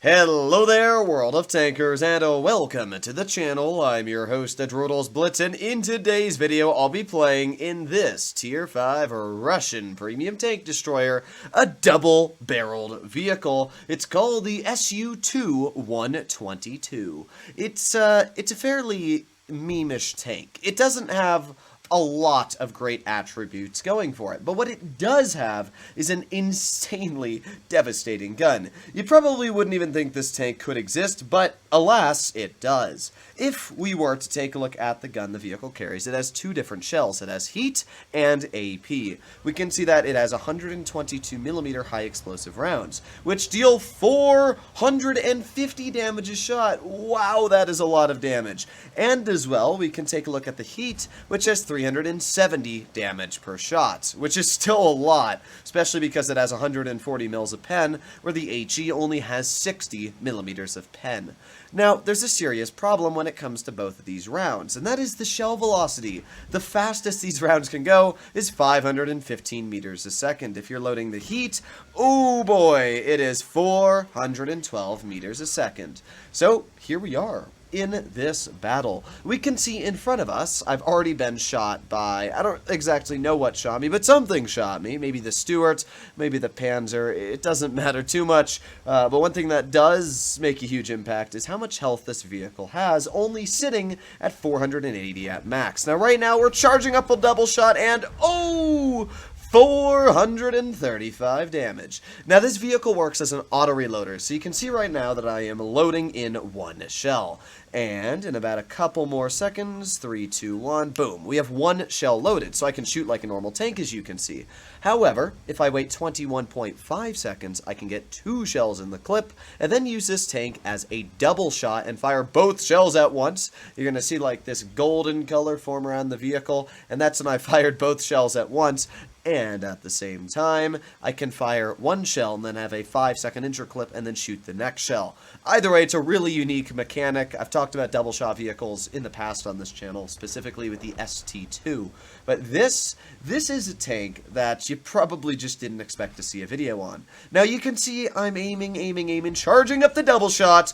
Hello there, world of tankers, and welcome to the channel. I'm your host, Adrodals Blitz, and in today's video, I'll be playing in this Tier 5 Russian Premium Tank Destroyer, a double-barreled vehicle. It's called the Su-122. It's a fairly meme-ish tank. It doesn't have a lot of great attributes going for it, but what it does have is an insanely devastating gun. You probably wouldn't even think this tank could exist, but alas, it does. If we were to take a look at the gun the vehicle carries, it has two different shells. It has heat and AP. We can see that it has 122mm high explosive rounds, which deal 450 damage a shot. Wow, that is a lot of damage. And as well, we can take a look at the heat, which has 370 damage per shot, which is still a lot, especially because it has 140 mils of pen, where the HE only has 60 millimeters of pen. Now, there's a serious problem when it comes to both of these rounds, and that is the shell velocity. The fastest these rounds can go is 515 meters a second. If you're loading the heat, oh boy, it is 412 meters a second. So, here we are. In this battle, we can see in front of us, I've already been shot by, I don't exactly know what shot me, but something shot me. Maybe the Stuart, maybe the Panzer, it doesn't matter too much. But one thing that does make a huge impact is how much health this vehicle has, only sitting at 480 at max. Now right now we're charging up a double shot and, oh! 435 damage. Now this vehicle works as an auto reloader, so you can see right now that I am loading in one shell. And in about a couple more seconds, 3, 2, 1, boom, we have one shell loaded, so I can shoot like a normal tank, as you can see. However, if I wait 21.5 seconds, I can get two shells in the clip, and then use this tank as a double shot and fire both shells at once. You're going to see like this golden color form around the vehicle, and that's when I fired both shells at once. And at the same time, I can fire one shell and then have a 5-second interclip and then shoot the next shell. Either way, it's a really unique mechanic. I've talked about double shot vehicles in the past on this channel, specifically with the ST2. But this is a tank that you probably just didn't expect to see a video on. Now you can see I'm aiming, charging up the double shot.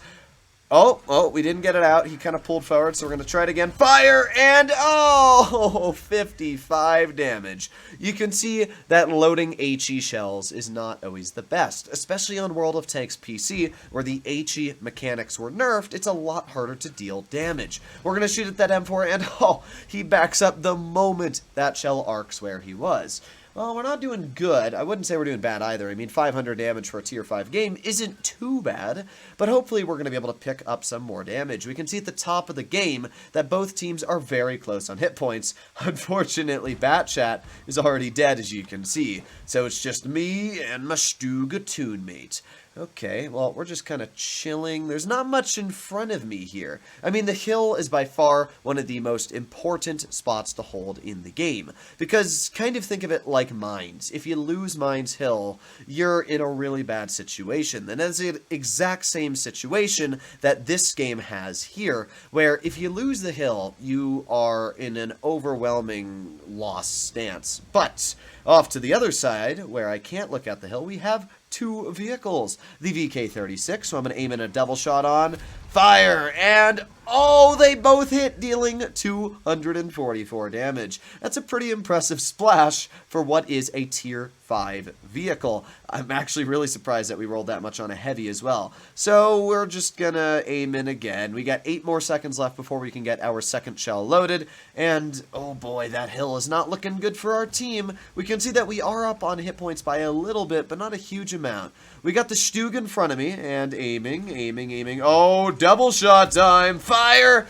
Oh, we didn't get it out. He kind of pulled forward, so we're going to try it again. Fire, and oh, 55 damage. You can see that loading HE shells is not always the best, especially on World of Tanks PC, where the HE mechanics were nerfed. It's a lot harder to deal damage. We're going to shoot at that M4, and oh, he backs up the moment that shell arcs where he was. Well, we're not doing good. I wouldn't say we're doing bad either. I mean, 500 damage for a Tier 5 game isn't too bad, but hopefully we're going to be able to pick up some more damage. We can see at the top of the game that both teams are very close on hit points. Unfortunately, Batchat is already dead, as you can see, so it's just me and my Stugatoon mate. Okay, well, we're just kind of chilling. There's not much in front of me here. I mean, the hill is by far one of the most important spots to hold in the game, because kind of think of it like mines. If you lose Mines Hill, you're in a really bad situation. And that's the exact same situation that this game has here, where if you lose the hill, you are in an overwhelming loss stance. But off to the other side, where I can't look at the hill, we have two vehicles. The VK-36, so I'm going to aim in a double shot on. Fire! And oh, they both hit, dealing 244 damage. That's a pretty impressive splash for what is a Tier 5 vehicle. I'm actually really surprised that we rolled that much on a heavy as well. So we're just gonna aim in again. We got 8 more seconds left before we can get our second shell loaded. And oh boy, that hill is not looking good for our team. We can see that we are up on hit points by a little bit, but not a huge amount. We got the Stug in front of me, and aiming. Oh, double shot time. Fire!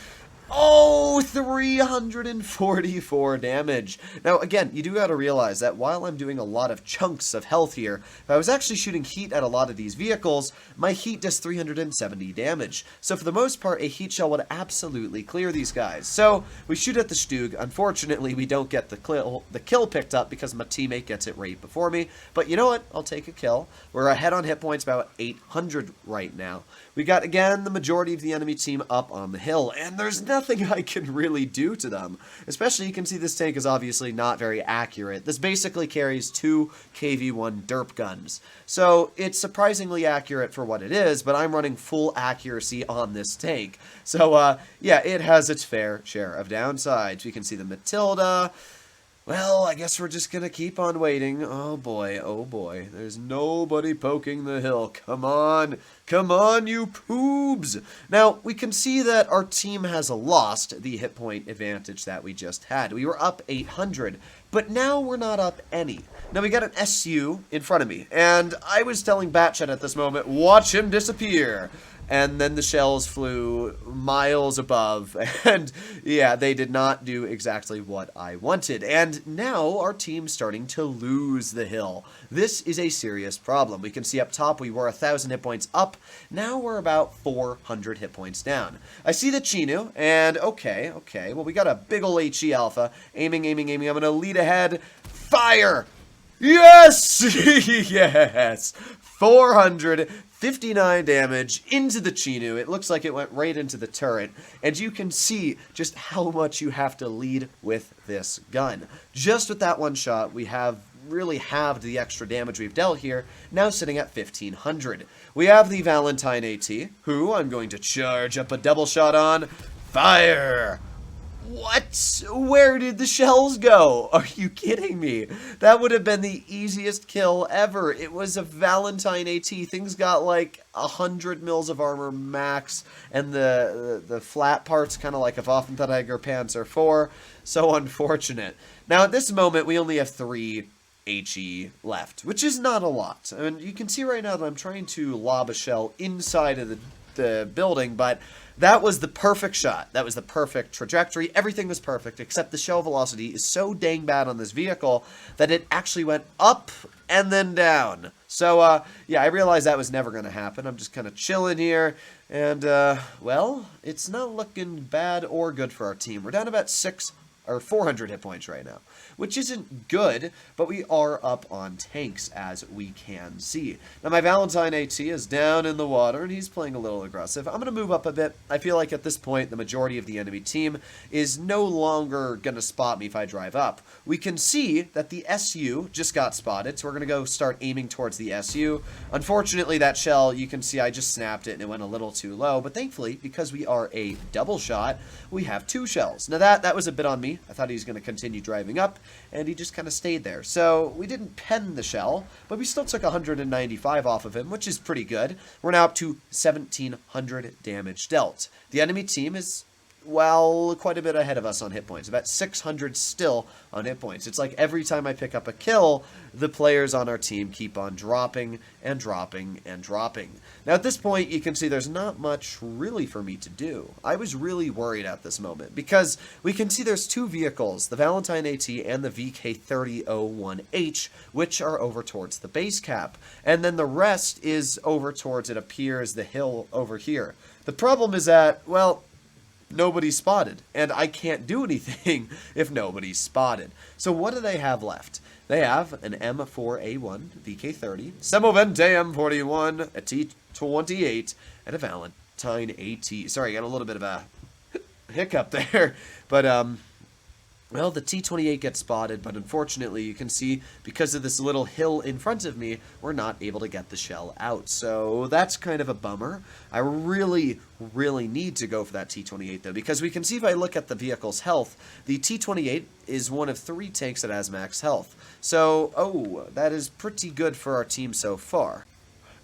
Oh, 344 damage. Now, again, you do got to realize that while I'm doing a lot of chunks of health here, if I was actually shooting heat at a lot of these vehicles, my heat does 370 damage. So for the most part, a heat shell would absolutely clear these guys. So we shoot at the Stug. Unfortunately, we don't get the kill picked up because my teammate gets it right before me. But you know what? I'll take a kill. We're ahead on hit points, about 800 right now. We got, again, the majority of the enemy team up on the hill, and there's nothing nothing I can really do to them. Especially, you can see this tank is obviously not very accurate. This basically carries 2 KV-1 derp guns. So, it's surprisingly accurate for what it is, but I'm running full accuracy on this tank. So, yeah, it has its fair share of downsides. We can see the Matilda. Well, I guess we're just gonna keep on waiting. Oh boy, there's nobody poking the hill. Come on, you poobs! Now, we can see that our team has lost the hit point advantage that we just had. We were up 800, but now we're not up any. Now, we got an SU in front of me, and I was telling Batchat at this moment, watch him disappear! And then the shells flew miles above, and yeah, they did not do exactly what I wanted. And now our team's starting to lose the hill. This is a serious problem. We can see up top we were 1,000 hit points up. Now we're about 400 hit points down. I see the Chinu, and okay, well, we got a big ol' HE Alpha. Aiming. I'm going to lead ahead. Fire! Yes! Yes! 459 damage into the Chinu. It looks like it went right into the turret. And you can see just how much you have to lead with this gun. Just with that one shot, we have really halved the extra damage we've dealt here, now sitting at 1,500. We have the Valentine AT, who I'm going to charge up a double shot on. Fire! What? Where did the shells go? Are you kidding me? That would have been the easiest kill ever. It was a Valentine AT. Things got like 100 mils of armor max, and the flat parts kind of like a Waffenträger Panzer 4. So unfortunate. Now at this moment, we only have 3 HE left, which is not a lot. I mean, you can see right now that I'm trying to lob a shell inside of the building, but that was the perfect shot. That was the perfect trajectory. Everything was perfect, except the shell velocity is so dang bad on this vehicle that it actually went up and then down. So, yeah, I realized that was never going to happen. I'm just kind of chilling here, and, well, it's not looking bad or good for our team. We're down about 400 hit points right now, which isn't good, but we are up on tanks, as we can see. Now, my Valentine AT is down in the water, and he's playing a little aggressive. I'm going to move up a bit. I feel like at this point, the majority of the enemy team is no longer going to spot me if I drive up. We can see that the SU just got spotted, so we're going to go start aiming towards the SU. Unfortunately, that shell, you can see I just snapped it, and it went a little too low, but thankfully, because we are a double shot, we have 2 shells. Now, that was a bit on me. I thought he was going to continue driving up, and he just kind of stayed there. So we didn't pen the shell, but we still took 195 off of him, which is pretty good. We're now up to 1,700 damage dealt. The enemy team is, well, quite a bit ahead of us on hit points. About 600 still on hit points. It's like every time I pick up a kill, the players on our team keep on dropping and dropping and dropping. Now at this point, you can see there's not much really for me to do. I was really worried at this moment because we can see there's 2 vehicles, the Valentine AT and the VK3001H, which are over towards the base cap. And then the rest is over towards, it appears, the hill over here. The problem is that, well, nobody's spotted, and I can't do anything if nobody's spotted. So what do they have left? They have an M4A1 VK30, Semovente M41, a T28, and a Valentine AT. Sorry, I got a little bit of a hiccup there, but well, the T28 gets spotted, but unfortunately, you can see, because of this little hill in front of me, we're not able to get the shell out. So that's kind of a bummer. I really need to go for that T28, though, because we can see if I look at the vehicle's health, the T28 is one of 3 tanks that has max health. So, oh, that is pretty good for our team so far.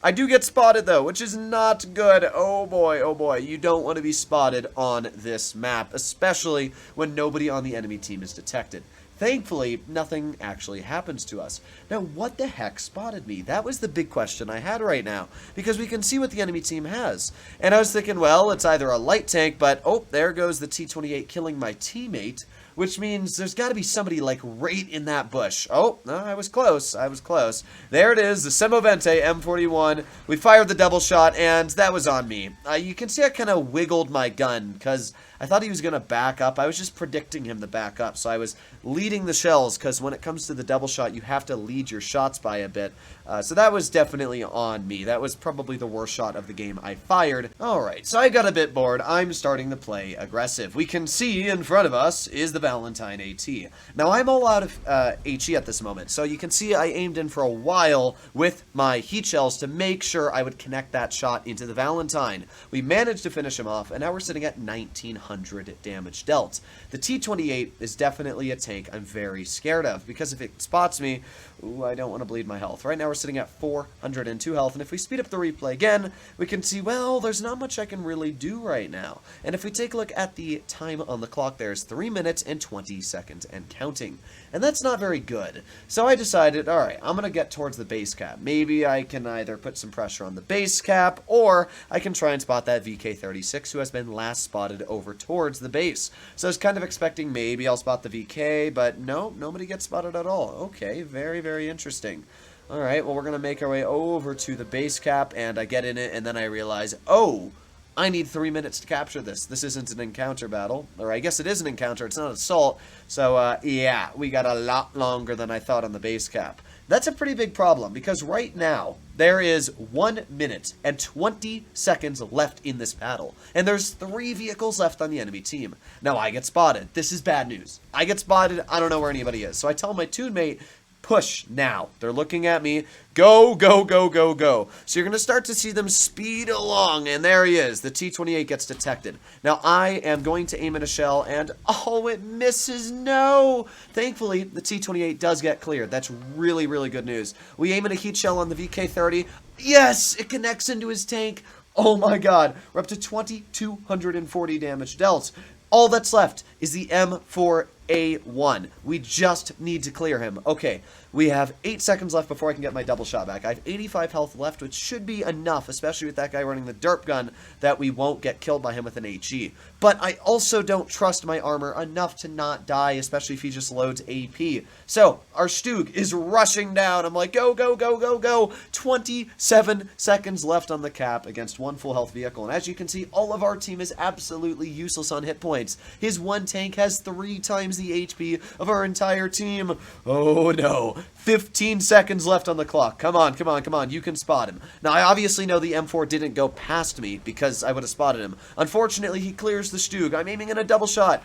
I do get spotted, though, which is not good. Oh boy, you don't want to be spotted on this map, especially when nobody on the enemy team is detected. Thankfully, nothing actually happens to us. Now, what the heck spotted me? That was the big question I had right now, because we can see what the enemy team has. And I was thinking, well, it's either a light tank, but, oh, there goes the T-28 killing my teammate, which means there's got to be somebody, like, right in that bush. Oh, no, I was close. I was close. There it is, the Semovente M41. We fired the double shot, and that was on me. You can see I kind of wiggled my gun, because I thought he was going to back up. I was just predicting him to back up, so I was leading the shells, because when it comes to the double shot, you have to lead your shots by a bit. So that was definitely on me. That was probably the worst shot of the game I fired. Alright, so I got a bit bored. I'm starting to play aggressive. We can see in front of us is the Valentine AT. Now, I'm all out of HE at this moment, so you can see I aimed in for a while with my heat shells to make sure I would connect that shot into the Valentine. We managed to finish him off, and now we're sitting at 1900 damage dealt. The T-28 is definitely a tank I'm very scared of, because if it spots me, ooh, I don't want to bleed my health. Right now we're sitting at 402 health, and if we speed up the replay again, we can see, well, there's not much I can really do right now. And if we take a look at the time on the clock, there's 3 minutes and 20 seconds and counting. And that's not very good. So I decided, alright, I'm going to get towards the base cap. Maybe I can either put some pressure on the base cap, or I can try and spot that VK36 who has been last spotted over towards the base. So I was kind of expecting maybe I'll spot the VK, but no, nobody gets spotted at all. Okay, very, very interesting. Alright, well, we're going to make our way over to the base cap, and I get in it, and then I realize, oh, I need 3 minutes to capture this. This isn't an encounter battle. Or I guess it is an encounter, it's not an assault. So, yeah, we got a lot longer than I thought on the base cap. That's a pretty big problem, because right now, there is 1 minute and 20 seconds left in this battle. And there's 3 vehicles left on the enemy team. Now, I get spotted. This is bad news. I get spotted, I don't know where anybody is. So I tell my teammate, push now. They're looking at me. Go, go, go, go, go. So you're going to start to see them speed along, and there he is. The T-28 gets detected. Now, I am going to aim at a shell, and oh, it misses. No! Thankfully, the T-28 does get cleared. That's really, really good news. We aim at a heat shell on the VK-30. Yes! It connects into his tank. Oh my god. We're up to 2,240 damage dealt. All that's left is the M4A1. We just need to clear him. Okay, we have 8 seconds left before I can get my double shot back. I have 85 health left, which should be enough, especially with that guy running the derp gun, that we won't get killed by him with an HE. But I also don't trust my armor enough to not die, especially if he just loads AP. So, our Stug is rushing down. I'm like, go, go, go, go, go. 27 seconds left on the cap against 1 full health vehicle. And as you can see, all of our team is absolutely useless on hit points. His one tank has 3 times the HP of our entire team. Oh no. 15 seconds left on the clock. Come on, come on, come on. You can spot him. Now, I obviously know the M4 didn't go past me because I would have spotted him. Unfortunately, he clears the Stug. I'm aiming in a double shot.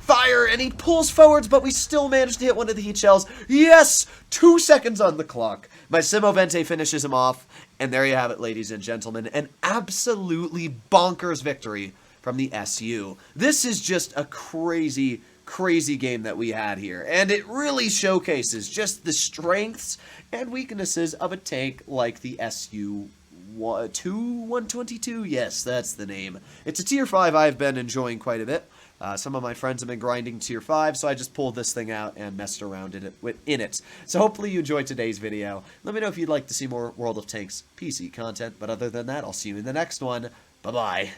Fire, and he pulls forwards, but we still managed to hit one of the heat shells. Yes! 2 seconds on the clock. My Semovente finishes him off, and there you have it, ladies and gentlemen. An absolutely bonkers victory from the SU. This is just a crazy game that we had here, and it really showcases just the strengths and weaknesses of a tank like the SU 122. Yes, that's the name. It's a tier 5 I've been enjoying quite a bit. Some of my friends have been grinding tier 5, so I just pulled this thing out and messed around in it. So hopefully you enjoyed today's video. Let me know if you'd like to see more World of Tanks PC content, but other than that, I'll see you in the next one. Bye-bye.